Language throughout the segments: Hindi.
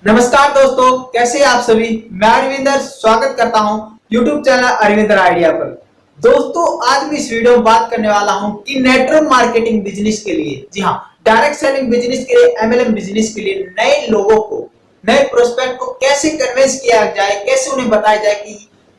नमस्कार दोस्तों, कैसे हैं आप सभी। मैं अरविंदर स्वागत करता हूं YouTube चैनल अरविंदर आइडिया पर। दोस्तों, आज मैं इस वीडियो में बात करने वाला हूं कि नेटवर्क मार्केटिंग बिजनेस के लिए, जी हां, डायरेक्ट सेलिंग बिजनेस के लिए, MLM बिजनेस के लिए नए लोगों को, नए प्रोस्पेक्ट को कैसे कन्विंस किया जाए, कैसे उन्हें बताया जाए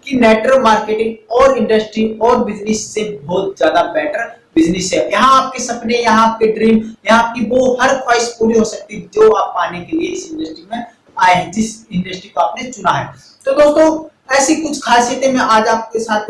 कि नेटवर्क मार्केटिंग और इंडस्ट्री और बिजनेस से बहुत ज्यादा बेटर बिजनेस है। यहाँ आपके सपने, यहाँ आपके ड्रीम, यहाँ आपकी वो हर ख्वाहिश पूरी हो सकती है जो आप पाने के लिए इस इंडस्ट्री में आए हैं, जिस इंडस्ट्री को आपने चुना है। तो दोस्तों, ऐसी कुछ खासियतें मैं आज आपके साथ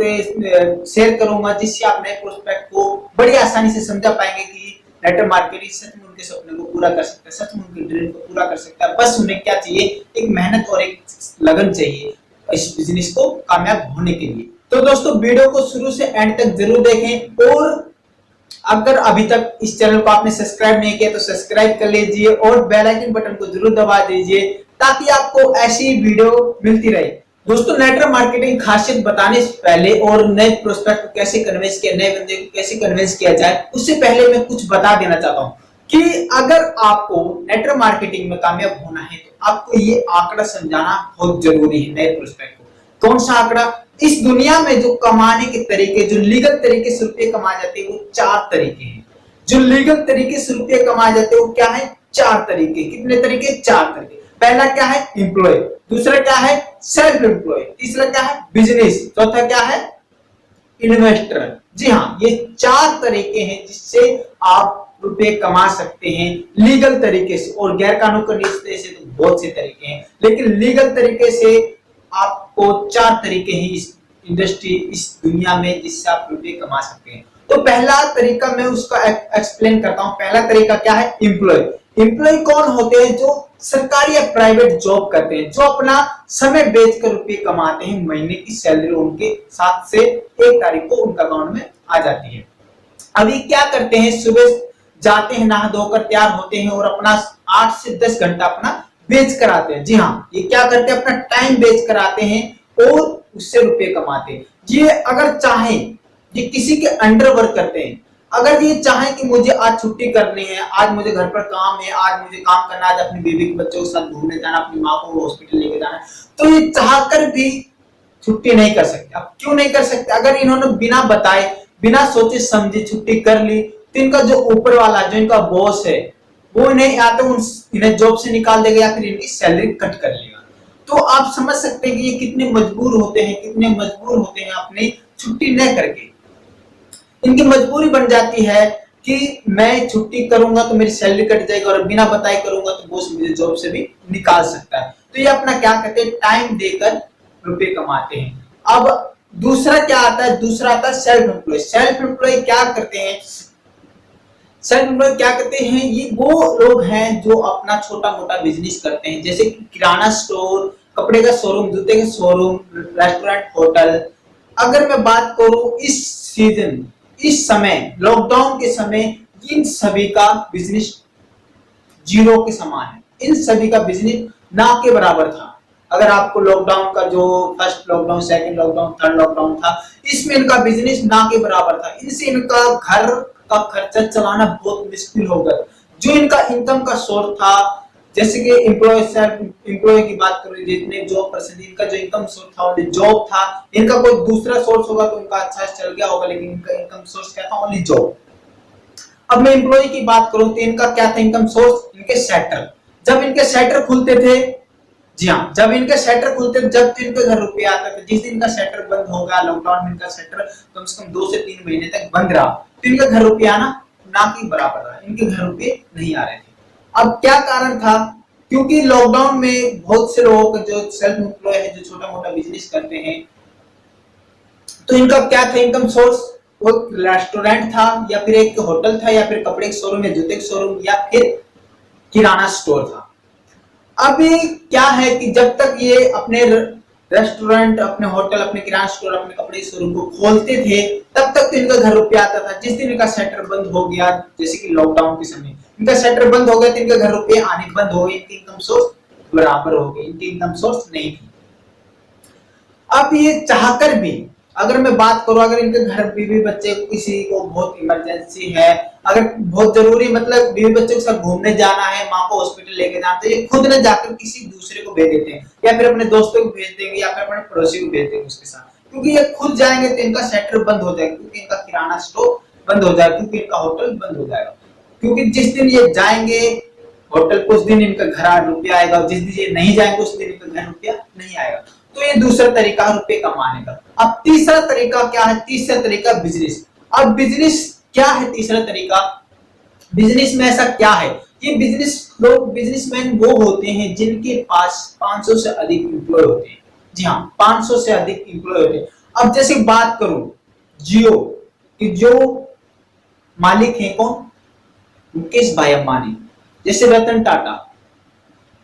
शेयर करूंगा जिससे आप नए प्रोस्पेक्ट को बड़ी आसानी से समझा पाएंगे कि नेटवर्क मार्केटिंग सच में उनके सपने को पूरा कर सकता है, सच में उनके ड्रीम को पूरा कर सकता है। बस उन्हें क्या चाहिए, एक मेहनत और एक लगन चाहिए इस बिजनेस को कामयाब होने के लिए। तो दोस्तों, वीडियो को शुरू से एंड तक जरूर देखें और अगर अभी तक इस चैनल को आपने सब्सक्राइब नहीं किया तो सब्सक्राइब कर लीजिए और बेल आइकन बटन को जरूर दबा दीजिए ताकि आपको ऐसी वीडियो मिलती रहे। दोस्तों, नेटवर्क मार्केटिंग खासियत बताने से पहले और नए प्रोस्पेक्ट को कैसे कन्विंस किया, नए बंदे को कैसे कन्विंस किया जाए, उससे पहले मैं कुछ बता देना चाहता हूं कि अगर आपको नेटवर्क मार्केटिंग में कामयाब होना है तो आपको ये आंकड़ा समझाना बहुत जरूरी है नए प्रोस्पेक्ट को। कौन सा आंकड़ा? इस दुनिया में जो कमाने के तरीके, जो लीगल तरीके से रुपये कमाए जाते हैं, वो 4 तरीके हैं। जो लीगल तरीके से रुपये कमाए जाते हैं वो क्या है? 4 तरीके। कितने तरीके? 4 तरीके। पहला क्या है? एम्प्लॉय। दूसरा क्या है? Self employ. तीसरा क्या है? बिजनेस। चौथा क्या है? इन्वेस्टर। जी हाँ, ये 4 तरीके हैं जिससे आप रुपए कमा सकते हैं लीगल तरीके से, और गैर कानूनी तरीके से तो बहुत से तरीके हैं, लेकिन लीगल तरीके से आपको 4 तरीके ही इस इंडस्ट्री, इस दुनिया में जिससे आप रुपए कमा सकते हैं। तो पहला तरीका मैं उसका एक्सप्लेन करता हूं। पहला तरीका क्या है? एम्प्लॉय। एम्प्लॉय कौन होते हैं? जो सरकारी या प्राइवेट जॉब करते हैं, जो अपना समय बेचकर रुपए कमाते हैं। महीने की सैलरी उनके 7 से 1 तारीख को उनका अकाउंट में आ जाती है। अभी क्या करते हैं? सुबह जाते हैं, नहा धोकर तैयार होते हैं और अपना 8 से 10 घंटा अपना बेच कर आते हैं। जी हाँ, ये क्या करते हैं? अपना टाइम बेच कर आते हैं और उससे रुपए कमाते हैं। ये अगर चाहें, ये किसी के अंडर वर्क करते हैं। अगर ये चाहें कि मुझे आज छुट्टी करनी है, आज मुझे घर पर काम है, आज मुझे काम करना है, आज अपनी बेबी के बच्चों के साथ घूमने जाना, अपनी माँ को हॉस्पिटल लेके जाना है, तो ये चाहकर भी छुट्टी नहीं कर सकते। अब क्यों नहीं कर सकते? अगर इन्होंने बिना बताए, बिना सोचे समझे छुट्टी कर ली तो इनका जो ऊपर वाला, जो इनका बॉस है, वो इन्हें या तो इन्हें जॉब से निकाल देगा या फिर इनकी सैलरी कट कर लेगा। तो आप समझ सकते हैं कि ये कितने मजबूर होते हैं, कितने मजबूर होते हैं अपनी छुट्टी न करके। इनकी मजबूरी बन जाती है कि मैं छुट्टी करूंगा तो मेरी सैलरी कट जाएगी और बिना बताए करूंगा तो बॉस मुझे जॉब से भी निकाल सकता है। तो ये अपना क्या करते हैं? टाइम देकर रुपए कमाते हैं। अब दूसरा क्या आता है? दूसरा आता है सेल्फ एम्प्लॉय। सेल्फ एम्प्लॉय क्या करते हैं? सेल्फ एम्प्लॉय क्या करते हैं? ये वो लोग हैं जो अपना छोटा मोटा बिजनेस करते हैं, जैसे किराना स्टोर, कपड़े का शोरूम, जूते का शोरूम, रेस्टोरेंट, होटल। अगर मैं बात करूं इस सीजन, इस समय, लॉकडाउन के समय, इन सभी का बिजनेस जीरो के समान है। इन सभी का बिजनेस ना के बराबर था। अगर आपको लॉकडाउन का जो first lockdown, second lockdown, third lockdown था, इसमें इनका बिजनेस ना के बराबर था। इनसे इनका घर का खर्चा चलाना बहुत मुश्किल हो गया। जो इनका इनकम का सोर्स था, जैसे कि एम्प्लॉय, सेल्फ एम्प्लॉय की बात करें, जितने जॉब पर्सन, इनका जो इनकम सोर्स था ओनली जॉब था। इनका कोई दूसरा सोर्स होगा तो उनका अच्छा चल गया होगा, लेकिन इनका इनकम सोर्स क्या था? Only job. अब मैं एम्प्लॉय की बात करूं तो इनका क्या था इनकम सोर्स? इनके सेटर। जब इनके सेटर खुलते थे, जी हाँ, जब इनके शटर खुलते, जब तो इनके घर रुपये आता था। जिस दिन इनका शटर बंद हो गया, लॉकडाउन में इनका शटर कम से कम 2 से 3 महीने तक बंद रहा, तो इनके घर रुपये आना ना के बराबर रहा। इनके घर रुपये नहीं आ रहे थे। अब क्या कारण था? क्योंकि लॉकडाउन में बहुत से लोगों का जो सेल्फ एम्प्लॉय है, जो छोटा मोटा बिजनेस करते हैं, तो इनका क्या था इनकम सोर्स? वो रेस्टोरेंट था, या फिर एक होटल था, या फिर कपड़े के शोरूम, या जूते के शोरूम, या फिर किराना स्टोर था। अभी क्या है कि जब तक ये अपने रेस्टोरेंट, अपने होटल, अपने किराना स्टोर, अपने कपड़े शोरूम को खोलते थे, तब तक तो इनका घर रुपया आता था। जिस दिन इनका शटर बंद हो गया, जैसे कि लॉकडाउन के समय इनका शटर बंद हो गया, तो इनके घर रुपये आने बंद हो गए, इनकी इनकम सोर्स बराबर हो गई, इनकी इनकम सोर्स नहीं थी। अब ये चाहकर भी, अगर मैं बात करूं, अगर इनके घर बीवी बच्चे किसी को बहुत इमरजेंसी है, अगर बहुत जरूरी मतलब बीवी बच्चे के साथ घूमने जाना है, माँ को हॉस्पिटल लेके जाना, तो ये खुद न जाकर किसी दूसरे को भेज देते हैं, या फिर अपने दोस्तों को भेज देंगे, या फिर अपने पड़ोसी को भेज देंगे उसके साथ। क्योंकि ये खुद जाएंगे तो इनका सेक्टर बंद हो जाएगा, क्योंकि इनका किराना स्टोर बंद हो जाएगा, क्योंकि इनका होटल बंद हो जाएगा। क्योंकि जिस दिन ये जाएंगे होटल, उस दिन इनका घर रुपया आएगा, और जिस दिन ये नहीं जाएंगे उस दिन इनका घर रुपया नहीं आएगा। तो ये दूसरा तरीका रुपए कमाने का। अब तीसरा तरीका क्या है? तीसरा तरीका बिजनेस। अब बिजनेस क्या है? तीसरा तरीका बिजनेस में ऐसा क्या है? ये बिजनेसमैन वो होते हैं जिनके पास 500 से अधिक एम्प्लॉय होते हैं। जी हाँ, 500 से अधिक एम्प्लॉय होते हैं। अब जैसे बात करूं जियो कि जो मालिक है कौन? मुकेश भाई अंबानी, जैसे रतन टाटा,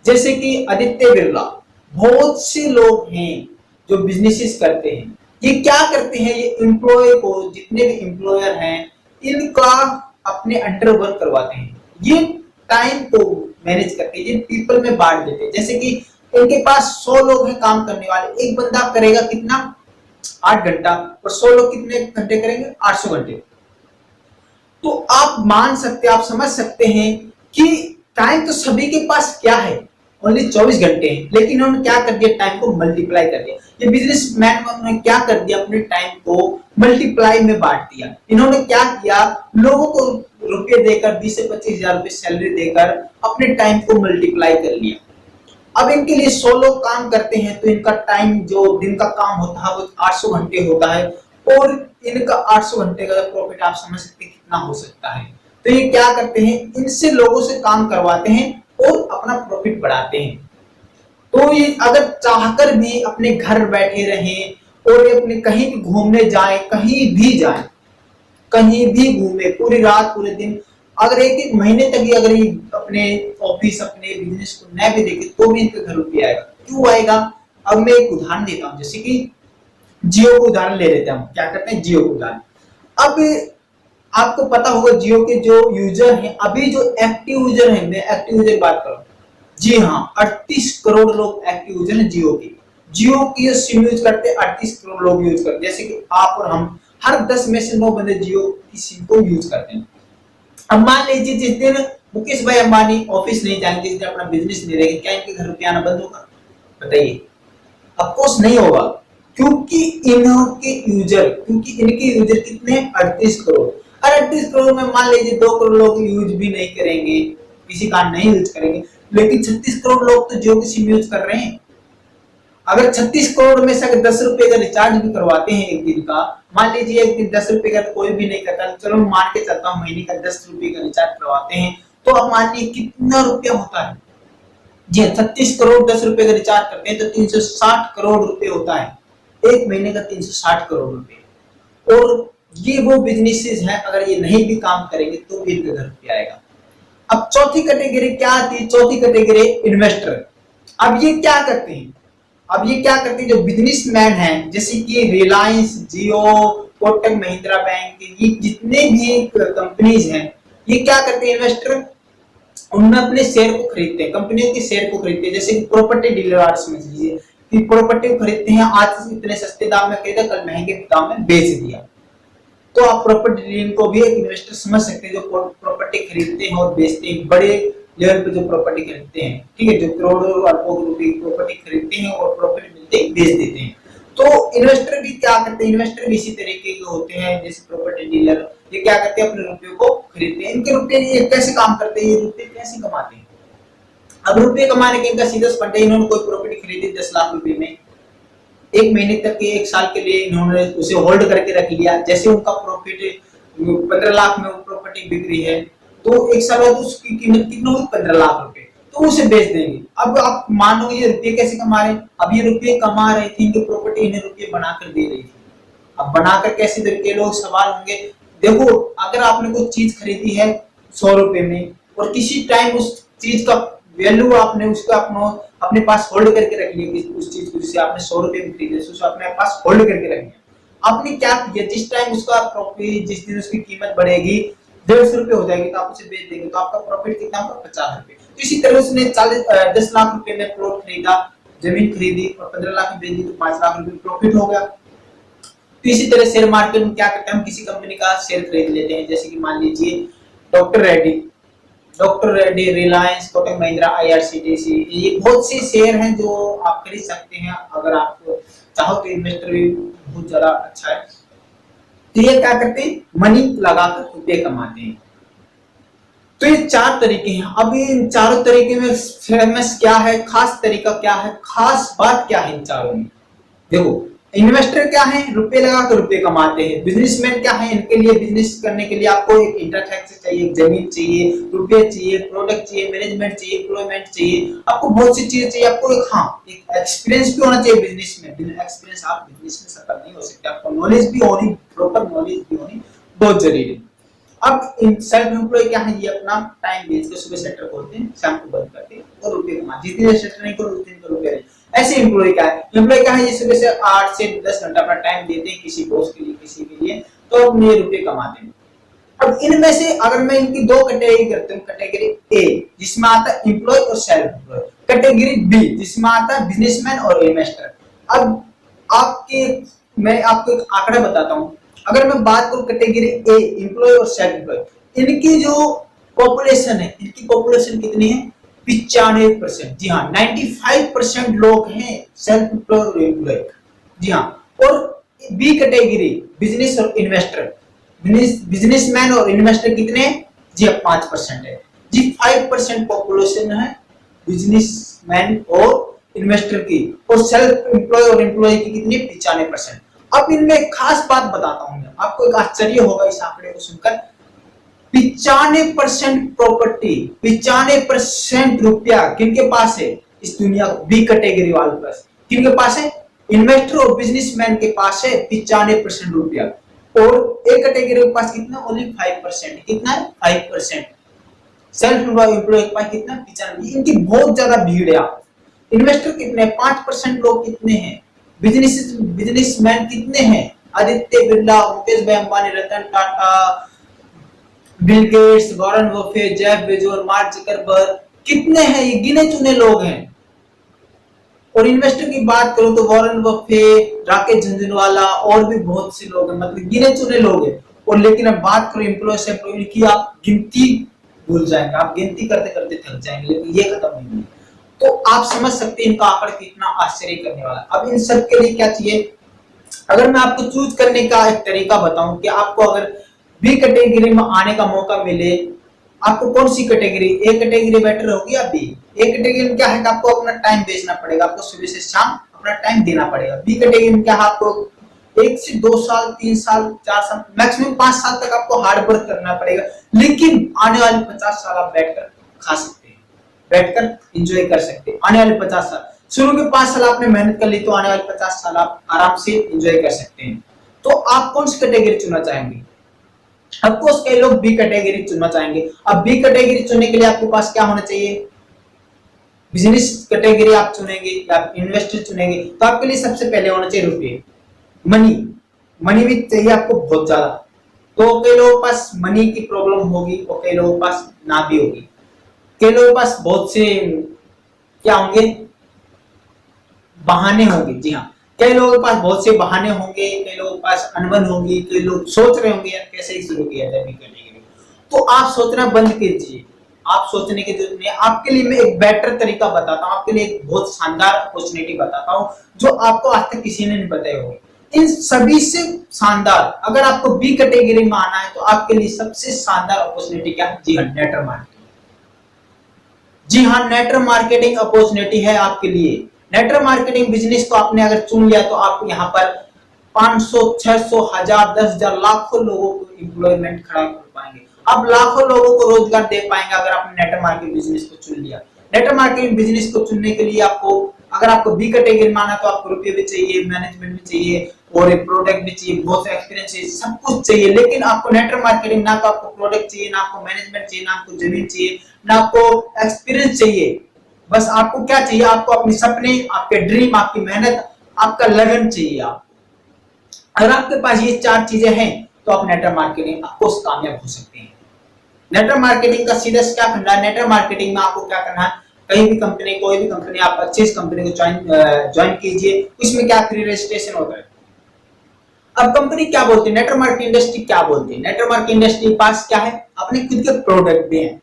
जैसे कि आदित्य बिरला, बहुत से लोग हैं जो बिजनेसेस करते हैं। ये क्या करते हैं? ये एम्प्लॉय को, जितने भी एम्प्लॉयर हैं, इनका अपने अंडर वर्क करवाते हैं। ये टाइम को मैनेज करके ये पीपल में बांट देते हैं। जैसे कि इनके पास 100 लोग हैं काम करने वाले, एक बंदा करेगा कितना? 8 घंटा, और 100 लोग कितने घंटे करेंगे? 800 घंटे। तो आप मान सकते, आप समझ सकते हैं कि टाइम तो सभी के पास क्या है, ओनली 24 घंटे हैं, लेकिन उन्होंने क्या कर दिया? टाइम को मल्टीप्लाई कर दिया। ये बिजनेसमैन ने क्या कर दिया? अपने टाइम को मल्टीप्लाई में बांट दिया। इन्होंने क्या किया? लोगों को रुपये देकर, 20 से 25 हजार रुपए सैलरी देकर अपने टाइम को मल्टीप्लाई कर लिया। अब इनके लिए 100 लोग काम करते हैं, तो इनका टाइम जो दिन का काम होता है वो 800 घंटे होता है, और इनका 800 घंटे का प्रॉफिट आप समझ सकते हैं कितना हो सकता है। तो ये क्या करते हैं? इनसे लोगों से काम करवाते हैं और अपना प्रॉफिट बढ़ाते हैं। तो ये अगर चाहकर भी अपने घर बैठे रहें और अपने कहीं भी घूमने जाए, कहीं भी जाए, कहीं भी घूमे, पूरी रात पूरे दिन, अगर एक महीने तक ही अगर ये अपने ऑफिस, अपने बिजनेस को न भी देखे, तो भी इनके घर रुपया आएगा। क्यों आएगा? अब मैं एक उदाहरण देता हूँ, जैसे कि जियो को उदाहरण ले लेते हैं हम। क्या करते हैं? जियो को उदाहरण। अब आपको पता होगा जियो के जो यूजर हैं, अभी जो एक्टिव यूजर हैं, मैं एक्टिव यूजर बात करूं, जी हाँ, 38 करोड़ लोग एक्टिव यूजर हैं जियो की। जियो की सिम यूज करते हैं 38 करोड़ लोग यूज करते हैं। जैसे कि आप और हम, हर 10 में से 9 बंदे जियो की सिम को यूज करते हैं। अब मान लीजिए जिस दिन मुकेश भाई अंबानी ऑफिस नहीं जाएंगे, जिस दिन अपना बिजनेस नहीं रहेगा, क्या इनके घर रुपया आना बंद होगा? बताइए। ऑफकोर्स नहीं होगा, क्योंकि इनके यूजर कितने हैं? 38 करोड़। और 38 करोड़ में मान लीजिए 2 करोड़ लोग यूज भी नहीं करेंगे, किसी का नहीं यूज करेंगे, लेकिन 36 करोड़ लोग तो जियो की सिम यूज कर रहे हैं। अगर 36 करोड़ में से अगर 10 रुपए का रिचार्ज भी करवाते हैं एक दिन का, मान लीजिए एक दिन 10 रुपए का तो कोई भी नहीं करता, चलो मान के चलता हूँ महीने का 10 रुपए का रिचार्ज करवाते हैं, तो अब मानिए कितना रुपया होता है? जी 36 करोड़ 10 रुपए का रिचार्ज करते हैं तो 360 करोड़ रुपए होता है, एक महीने का 360 करोड़ रुपए। और ये वो बिजनेसेस हैं, अगर ये नहीं भी काम करेंगे तो भी इनके घर रुपया आएगा। अब चौथी कैटेगरी क्या आती है? चौथी कैटेगरी इन्वेस्टर। अब ये क्या करते हैं? जो बिजनेसमैन हैं, जैसे कि रिलायंस, जियो, कोटक महिंद्रा बैंक, ये जितने भी कंपनीज हैं, ये क्या करते हैं? इन्वेस्टर उनमें अपने शेयर को खरीदते हैं, कंपनियों के शेयर को खरीदते हैं। जैसे प्रॉपर्टी डीलर, आप समझ लीजिए कि प्रॉपर्टी को खरीदते हैं, आज इतने सस्ते दाम में खरीदा, कल महंगे दाम में बेच दिया। तो आप प्रॉपर्टी डीलिंग को भी एक इन्वेस्टर समझ सकते हैं, जो प्रॉपर्टी खरीदते हैं और बेचते हैं, बड़े लेवल पे जो प्रॉपर्टी खरीदते हैं, ठीक है, जो करोड़ों अरबों रुपए की प्रॉपर्टी खरीदते हैं और प्रॉफिट मिलते ही बेच देते हैं। तो इन्वेस्टर भी क्या करते हैं? इन्वेस्टर भी इसी तरीके के होते हैं जैसे प्रॉपर्टी डीलर। ये क्या करते हैं? अपने रुपये को खरीदते हैं। इनके रुपये ये कैसे काम करते हैं? ये रुपये कैसे कमाते हैं? अब रुपये कमाने के इनका सीधा फंड है। इन्होंने कोई प्रॉपर्टी खरीदी 10 लाख रुपए में, एक महीने तक के, एक साल के लिए इन्होंने उसे होल्ड करके रख लिया। जैसे उनका प्रॉफिट 15 लाख में प्रॉपर्टी बिक रही है, तो एक साल बाद उसकी कीमत कितना होगी? 15 लाख रुपए, तो उसे बेच देंगे। अब आप मानोगे ये रुपये कैसे कमा रहे? अब ये रुपये कमा रहे थे, इनकी प्रॉपर्टी इन्हें रुपये बनाकर दे रही थी। अब बनाकर कैसे दे? के लोग सवाल होंगे। देखो, अगर आपने कोई चीज खरीदी है 100 रुपए में, और किसी टाइम उस चीज का वैल्यू आपने उसका अपने पास होल्ड करके रख लिया, उस चीज को जिसे आपने 100 रुपए में खरीदा, उसे अपने पास होल्ड करके रख लिया। आपने क्या किया? जिस टाइम उसका प्रॉफिट, जिस दिन उसकी कीमत बढ़ेगी 150 रुपए हो जाएगी, तो आप उसे बेच देंगे, तो आपका प्रॉफिट कितना होगा? 50 रुपए। तो इसी तरह उसने 10 लाख रुपए में प्लॉट खरीदा, जमीन खरीदी और 15 लाख में बेच दी, तो 5 लाख रुपए प्रॉफिट हो गया। तो इसी तरह शेयर मार्केट में क्या करते हैं, हम किसी कंपनी का शेयर खरीद लेते हैं, जैसे कि मान लीजिए डॉक्टर रेड्डी, रिलायंस, कोटक महिंद्रा, आईआरसीटीसी, ये बहुत से शेयर हैं जो आप खरीद सकते हैं। अगर आप चाहो तो इन्वेस्टर भी बहुत ज्यादा अच्छा है। तो ये क्या करते हैं, मनी लगाकर रुपये कमाते हैं। तो ये 4 तरीके हैं। अब इन चारों तरीके में फेमस क्या है, खास तरीका क्या है, खास बात क्या है इन चारों में? देखो, इन्वेस्टर क्या है, रुपए लगाकर रुपए कमाते हैं। बिजनेसमैन क्या है, इनके लिए बिजनेस करने के लिए आपको एक इंफ्रास्ट्रक्चर चाहिए, एक जमीन चाहिए, रुपए चाहिए, प्रोडक्ट चाहिए, मैनेजमेंट चाहिए, एम्प्लॉयमेंट चाहिए, आपको बहुत सी चीजें चाहिए। आपको एक एक्सपीरियंस भी होना चाहिए बिजनेस में। बिना एक्सपीरियंस आप बिजनेस में सफल नहीं हो सकते। आपको नॉलेज भी होनी, प्रॉपर नॉलेज भी होनी बहुत जरूरी है। अब इन सेल्फ एम्प्लॉय क्या है, ये अपना टाइम बेच के सुबह सेक्टर खोलते हैं, शाम को बंद करते हैं और रुपए कमाते हैं। जितनी देर सेक्टर नहीं करो उतनी देर रुपए नहीं। ऐसे एम्प्लॉय क्या है, एम्प्लॉय क्या है, ये सुबह से 8 से 10 घंटा अपना टाइम देते हैं किसी बॉस के लिए, किसी के लिए, तो अपने ये रुपए कमाते हैं। अब इनमें से अगर मैं इनकी 2 कैटेगरी करता हूँ, कैटेगरी ए जिसमें आता है एम्प्लॉय और सेल्फ एम्प्लॉय, कैटेगरी बी जिसमें आता है बिजनेसमैन और इन्वेस्टर। अब मैं आपको एक आंकड़ा बताता हूँ। अगर मैं बात करूं कैटेगरी ए एम्प्लॉय और सेल्फ एम्प्लॉय, इनकी जो पॉपुलेशन है, इनकी पॉपुलेशन कितनी है, 95%। जी हाँ, 95% लोग हैं सेल्फ एम्प्लॉय और एम्प्लॉय। जी हाँ। और बी कैटेगरी बिजनेस और इन्वेस्टर, बिजनेसमैन और इन्वेस्टर कितने, जी 5% है। जी 5% पॉपुलेशन है बिजनेसमैन और इन्वेस्टर की, और सेल्फ एम्प्लॉय और एम्प्लॉय की कितनी, 95%। अब इनमें एक खास बात बताता हूं मैं आपको, एक आश्चर्य होगा इस आंकड़े को सुनकर। 95% प्रॉपर्टी, 95% रुपया किनके पास है इस दुनिया, बी कैटेगरी वालों के पास, किनके पास है, इन्वेस्टर और बिजनेसमैन के पास है 95% रुपया। और ए कैटेगरी के पास कितना, ओनली 5%। कितना है, 5%। सेल्फ एम्प्लॉय के पास कितना, 95। इनकी बहुत ज्यादा भीड़ है। इन्वेस्टर कितने, 5% लोग कितने हैं, बिजनेसमैन कितने हैं, Aditya Birla, Mukesh bhai Ambani, Ratan Tata, Bill Gates, Warren Buffett, Jeff Bezos, Mark Zuckerberg, कितने हैं, ये गिने चुने लोग हैं। और इन्वेस्टर की बात करूं तो वॉरेन बफेट, राकेश झुंझुनवाला और भी बहुत से लोग हैं, मतलब गिने चुने लोग हैं। और लेकिन अब बात करो एम्प्लॉय से एम्प्लॉय की, आप गिनती भूल जाएंगे, आप गिनती करते करते थक जाएंगे, लेकिन ये खत्म नहीं है। तो आप समझ सकते हैं इनका आंकड़ा कितना आश्चर्य करने वाला। अब इन सब के लिए क्या चाहिए, अगर मैं आपको चूज करने का एक तरीका बताऊं कि आपको अगर बी कैटेगरी में आने का मौका मिले, आपको कौन सी कैटेगरी, ए कैटेगरी बेटर होगी या बी? ए कैटेगरी में क्या है कि आपको अपना टाइम बेचना पड़ेगा, आपको सुबह से शाम अपना टाइम देना पड़ेगा। बी कैटेगरी में क्या है, आपको 1 से 2 साल, 3 साल, 4 साल, मैक्सिमम 5 साल तक आपको हार्ड वर्क करना पड़ेगा, लेकिन आने वाले 50 साल आप बैठकर खा सकते हैं, बैठकर एंजॉय कर सकते हैं। आने वाले 50 साल, शुरू के 5 साल आपने मेहनत कर ली, तो आने वाले 50 साल आप आराम से एंजॉय कर सकते हैं। तो आप कौन सी कैटेगरी चुनना चाहेंगे? ऑफकोर्स कई लोग बी कैटेगरी चुनना चाहेंगे। अब बी कैटेगरी चुनने के लिए आपके पास क्या होना चाहिए, बिजनेस कैटेगरी आप चुनेंगे या इन्वेस्टर चुनेंगे, तो आपके लिए सबसे पहले होना चाहिए रुपये, मनी भी चाहिए आपको बहुत ज्यादा। तो कई लोगों के पास मनी की प्रॉब्लम होगी और कई लोगों के पास ना भी होगी। कई लोगों के पास बहुत से क्या होंगे, बहाने होंगे। जी हाँ, कई लोगों के पास बहुत से बहाने होंगे, कई लोगों के पास अनबन होगी, कई लोग सोच रहे होंगे यार कैसे ही शुरू किया जाए करने। तो आप सोचना बंद कीजिए, आप सोचने की जरूरत नहीं है। आपके लिए मैं एक बेटर तरीका बताता हूँ, आपके लिए एक बहुत शानदार अपॉर्चुनिटी बताता हूँ जो आपको आज तक किसी ने नहीं बताई होगी। इन सभी से शानदार, अगर आपको बी कैटेगरी में आना है तो आपके लिए सबसे शानदार अपॉर्चुनिटी क्या है, जी हाँ, नेटवर्क मार्केटिंग। जी हाँ, नेटवर्क मार्केटिंग अपॉर्चुनिटी है आपके लिए। नेटवर्क मार्केटिंग बिजनेस को आपने अगर चुन लिया तो आप यहाँ पर 500, 600, 1000, 10,000, लाखों लोगों को एम्प्लॉयमेंट खड़ा कर पाएंगे। आप लाखों लोगों को रोजगार दे पाएंगे अगर आपने नेटवर्क मार्केटिंग बिजनेस को चुन लिया। नेटवर्क मार्केटिंग बिजनेस को चुनने के लिए आपको, अगर आपको बी कैटेगरी माना तो आपको रुपये भी चाहिए, मैनेजमेंट भी चाहिए और एक प्रोडक्ट भी चाहिए, बहुत एक्सपीरियंस चाहिए, सब कुछ चाहिए। लेकिन आपको नेटवर्क मार्केटिंग, ना तो आपको प्रोडक्ट चाहिए, ना आपको मैनेजमेंट चाहिए, ना आपको जमीन चाहिए, ना आपको एक्सपीरियंस चाहिए। बस आपको क्या चाहिए, आपको अपने सपने, आपके ड्रीम, आपकी मेहनत, आपका लगन चाहिए। आप अगर आपके पास ये 4 चीजें हैं तो आप नेटवर्क मार्केटिंग आपको कामयाब हो सकते हैं। नेटवर्क मार्केटिंग का सीधा क्या करना है, नेटवर्क मार्केटिंग में आपको क्या करना है, कहीं भी कंपनी, कोई भी कंपनी, आप अच्छी कंपनी को ज्वाइन कीजिए। इसमें क्या फ्री रजिस्ट्रेशन होता है, अब कंपनी क्या बोलती है, नेटवर्क मार्केटिंग इंडस्ट्री क्या बोलती है, नेटवर्क मार्केटिंग इंडस्ट्री के पास क्या है, अपने खुद के प्रोडक्ट भी हैं,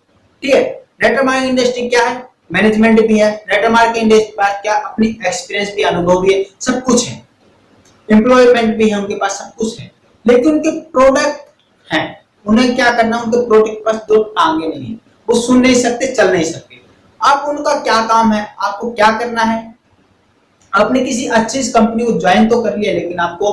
ठीक है। नेटवर्क मार्केटिंग इंडस्ट्री क्या है, मैनेजमेंट भी है। नेटवर्क मार्केटिंग इंडस्ट्री के पास क्या, अपनी एक्सपीरियंस भी, अनुभव भी है, सब कुछ है, एम्प्लॉयमेंट भी है, उनके पास सब कुछ है। लेकिन उनके प्रोडक्ट हैं, उन्हें क्या करना, उनके प्रोडक्ट के पास दो टांगे नहीं है, वो सुन नहीं सकते, चल नहीं सकते। अब उनका क्या काम है, आपको क्या करना है, आपने किसी अच्छी कंपनी को ज्वाइन तो कर लिया, लेकिन आपको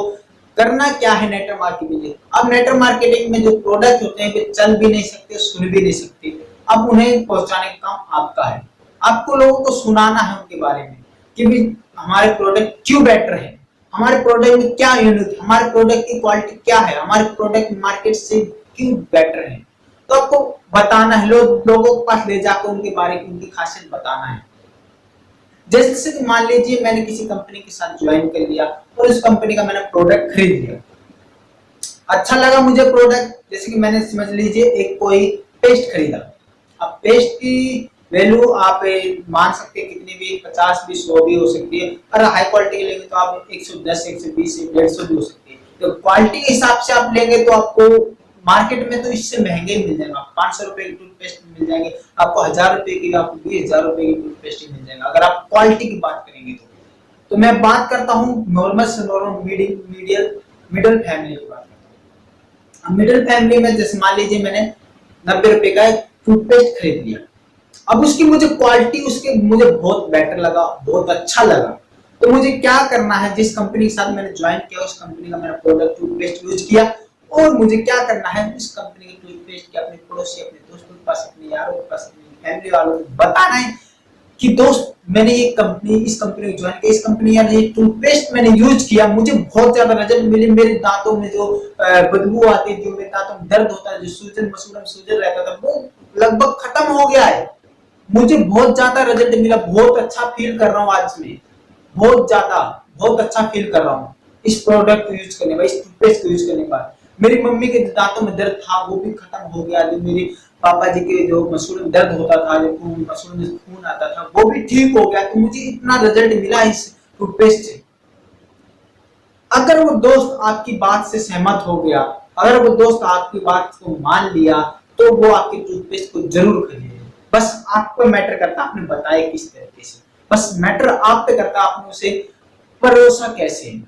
करना क्या है नेटवर्क मार्केटिंग। अब नेटवर्क मार्केटिंग में जो प्रोडक्ट होते हैं वे चल भी नहीं सकते, सुन भी नहीं सकते, अब उन्हें पहुंचाने का काम आपका है। आपको लोगों को सुनाना है उनके बारे में कि भी हमारे प्रोडक्ट क्यों बेटर है, हमारे प्रोडक्ट में क्या यूनिक, हमारे प्रोडक्ट की क्वालिटी क्या है, हमारे प्रोडक्ट मार्केट से क्यों बेटर है। तो आपको बताना है, लोगों के पास ले जाकर उनके बारे में, उनकी खासियत बताना है। जैसे कि मान लीजिए मैंने किसी कंपनी के साथ ज्वाइन कर लिया और उस कंपनी का मैंने प्रोडक्ट खरीद लिया, अच्छा लगा मुझे प्रोडक्ट, जैसे कि मैंने समझ लीजिए एक कोई पेस्ट खरीदा। अब पेस्ट की वैल्यू आप मान सकते हैं कितनी भी, 50 भी 100 भी हो सकती है, और हाई क्वालिटी लेंगे तो आप 110 120 150 भी हो सकती है। तो क्वालिटी के हिसाब से आप लेंगे तो आपको मार्केट में तो इससे महंगे ही मिल जाएगा, 500 रुपए की टूथपेस्ट मिल जाएंगे आपको, 1000 रुपए की, आपको 20,000 रुपए की टूथपेस्ट ही मिल जाएगा अगर आप क्वालिटी की बात करेंगे तो मैं बात करता हूँ नॉर्मल से नॉर्मल मिडिल फैमिली की बात करता हूँ। मिडिल फैमिली में जैसे मान लीजिए मैंने 90 रुपए का टूथपेस्ट खरीद लिया, अब उसकी मुझे क्वालिटी उसके मुझे बहुत बेटर लगा, बहुत अच्छा लगा, तो मुझे क्या करना है, जिस कंपनी के साथ मैंने ज्वाइन किया उस कंपनी का मैंने प्रोडक्ट टूथपेस्ट यूज किया, और मुझे क्या करना है उस कंपनी के टूथपेस्ट के अपने पड़ोसी, अपने दोस्तों के पास, अपने यारों के पास, अपनी फैमिली वालों को बताना है कि दोस्त मैंने ये कंपनी, इस कंपनी को ज्वाइन किया, इस कंपनी या ये टूथपेस्ट मैंने यूज किया, मुझे बहुत ज्यादा रिजल्ट मिले, मेरे दांतों में जो बदबू आती है, जो मेरे दांतों में दर्द होता है, जो सूजन रहता था वो लगभग खत्म हो गया है, मुझे बहुत ज्यादा रिजल्ट मिला, बहुत अच्छा फील कर रहा हूँ आज में, बहुत अच्छा फील कर रहा हूँ इस प्रोडक्ट को यूज करने के बाद, इस टूथपेस्ट को यूज करने के बाद। मेरी मम्मी के दांतों में दर्द था वो भी खत्म हो गया, जो मेरे पापा जी के जो मसूड़ों में दर्द होता था, जो मसूड़ों में खून आता था वो भी ठीक हो गया, तो मुझे इतना रिजल्ट मिला इस टूथपेस्ट से। अगर वो दोस्त आपकी बात से सहमत हो गया, अगर वो दोस्त आपकी बात को मान लिया, तो वो आपके टूथपेस्ट को जरूर खरीदे। बस आपको मैटर करता आपने बताया किस तरीके से, बस मैटर आप पे करता आपने उसे परोसा कैसे,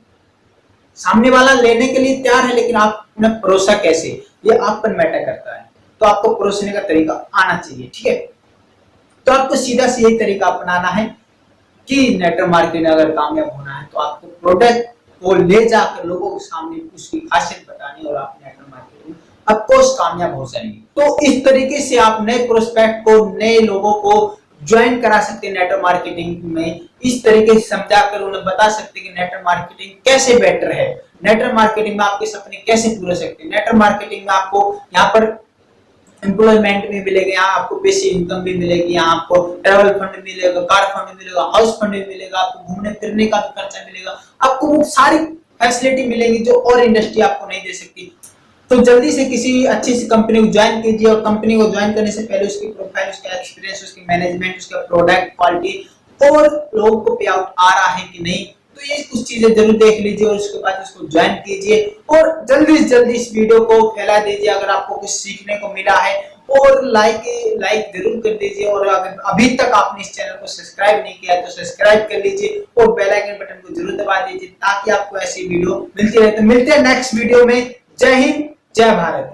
सामने वाला लेने के लिए तैयार है लेकिन आपने परोसा कैसे, ये आप पर मैटर करता है। तो आपको परोसने का तरीका आना चाहिए, ठीक है। तो आपको सीधा से यही तरीका अपनाना है कि नेटवर्क मार्केटिंग अगर कामयाब होना है तो आपको प्रोडक्ट को ले जाकर लोगों के सामने उसकी खासियत बतानी, और आप नेटवर्क मार्केटिंग ऑफकोर्स कामयाब हो जाएंगे। तो इस तरीके से आप नए प्रोस्पेक्ट को, नए लोगों को ज्वाइन करा सकते हैं नेटवर्क मार्केटिंग में, इस तरीके से समझाकर उन्हें बता सकते हैं कि नेटवर्क मार्केटिंग कैसे बेटर है, नेटवर्क मार्केटिंग में आपके सपने कैसे पूरे सकते हैं। नेटवर्क मार्केटिंग में आपको यहाँ पर एम्प्लॉयमेंट भी मिलेगा, यहाँ आपको पैसिव इनकम भी मिलेगी, यहाँ आपको ट्रैवल फंड मिलेगा, कार फंड मिलेगा, हाउस फंड भी मिलेगा, आपको घूमने फिरने का भी खर्चा मिलेगा, आपको वो सारी फैसिलिटी मिलेगी जो और इंडस्ट्री आपको नहीं दे सकती। तो जल्दी से किसी अच्छी सी कंपनी को ज्वाइन कीजिए, और कंपनी को ज्वाइन करने से पहले उसकी प्रोफाइल, उसका एक्सपीरियंस, उसकी मैनेजमेंट, उसका प्रोडक्ट क्वालिटी और लोगों को पे आउट आ रहा है कि नहीं, तो ये कुछ चीजें जरूर देख लीजिए और उसके बाद उसको ज्वाइन कीजिए, और जल्दी से जल्दी इस वीडियो को फैला दीजिए अगर आपको कुछ सीखने को मिला है, और लाइक जरूर कर दीजिए, और अगर अभी तक आपने इस चैनल को सब्सक्राइब नहीं किया तो सब्सक्राइब कर लीजिए और बेल आइकन बटन को जरूर दबा दीजिए ताकि आपको ऐसी वीडियो मिलती रहे। तो मिलते हैं नेक्स्ट वीडियो में। जय हिंद, जय भारत।